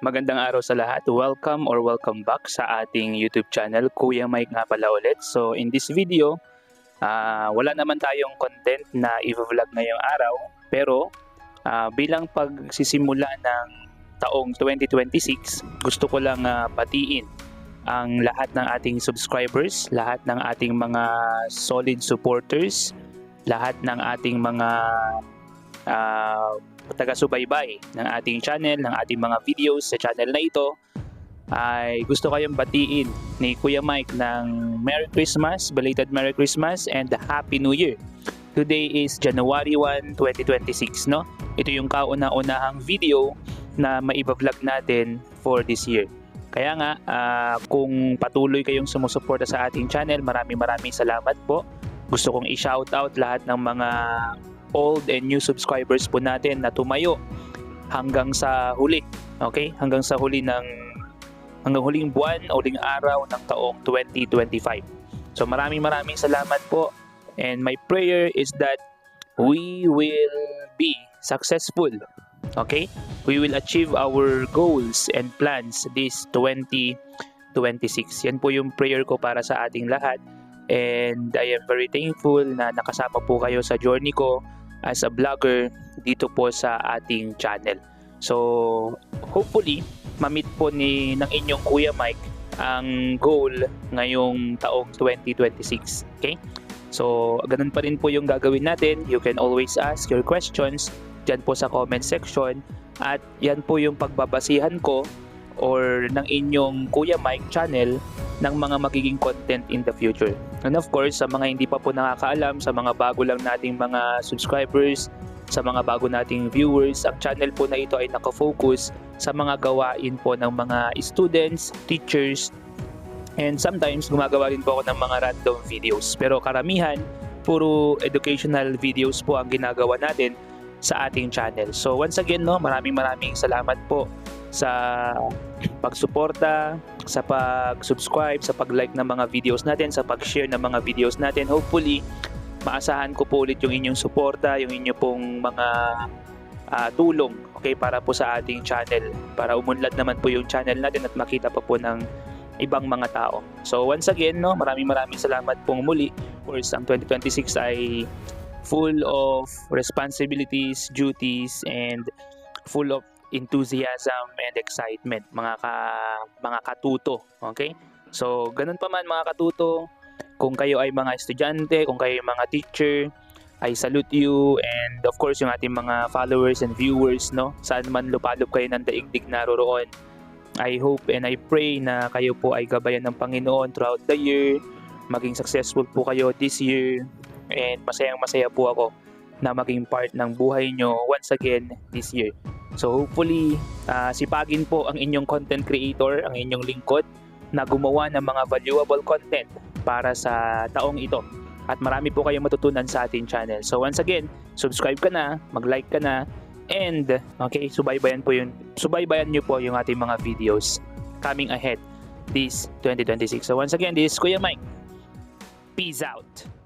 Magandang araw sa lahat. Welcome back sa ating YouTube channel. Kuya Mike nga pala ulit. So in this video, wala naman tayong content na i-vlog ngayong araw. Pero bilang pagsisimula ng taong 2026, gusto ko lang batiin ang lahat ng ating subscribers, lahat ng ating mga solid supporters, lahat ng ating mga taga-subaybay ng ating channel, ng ating mga videos sa channel na ito. Ay gusto kayong batiin ni Kuya Mike ng Merry Christmas, belated Merry Christmas and Happy New Year. Today is January 1, 2026, no? Ito yung kauna-unahang video na maiba-vlog natin for this year. Kaya nga, kung patuloy kayong sumusuporta sa ating channel, maraming salamat po. Gusto kong i-shoutout lahat ng mga old and new subscribers po natin na tumayo hanggang sa huli. Okay? Hanggang huling buwan, huling araw ng taong 2025. So maraming salamat po. And my prayer is that we will be successful. Okay? We will achieve our goals and plans this 2026. Yan po yung prayer ko para sa ating lahat. And I am very thankful na nakasama po kayo sa journey ko as a vlogger dito po sa ating channel. So, hopefully, ma-meet po ng inyong Kuya Mike ang goal ngayong taong 2026. Okay? So, ganun pa rin po yung gagawin natin. You can always ask your questions dyan po sa comment section. At yan po yung pagbabasihan ko or ng inyong Kuya Mike channel ng mga magiging content in the future. And of course, sa mga hindi pa po nakakaalam, sa mga bago lang nating mga subscribers, sa mga bago nating viewers, ang channel po na ito ay nakafocus sa mga gawain po ng mga students, teachers, and sometimes gumagawa rin po ako ng mga random videos. Pero karamihan, puro educational videos po ang ginagawa natin sa ating channel. So once again, no, maraming salamat po sa pagsuporta, sa pag-subscribe, sa pag-like ng mga videos natin, sa pag-share ng mga videos natin. Hopefully, maasahan ko po ulit yung inyong suporta, yung inyong pong mga tulong, okay, para po sa ating channel, para umunlad naman po yung channel natin at makita pa po ng ibang mga tao. So once again, no, maraming salamat pong muli. Of course, ang 2026 ay full of responsibilities, duties, and full of enthusiasm and excitement, mga katuto. Okay? So, ganun pa man mga katuto, kung kayo ay mga estudyante, kung kayo ay mga teacher, I salute you, and of course yung ating mga followers and viewers, no? Saan man lupalop kayo ng daigdig naroroon. I hope and I pray na kayo po ay gabayan ng Panginoon throughout the year, maging successful po kayo this year, and masaya po ako na maging part ng buhay nyo once again this year. So hopefully, sipagin po ang inyong content creator, ang inyong lingkod na gumawa ng mga valuable content para sa taong ito. At marami po kayong matutunan sa ating channel. So once again, subscribe ka na, mag-like ka na, and okay, subaybayan nyo po yung ating mga videos coming ahead this 2026. So once again, this is Kuya Mike. Peace out!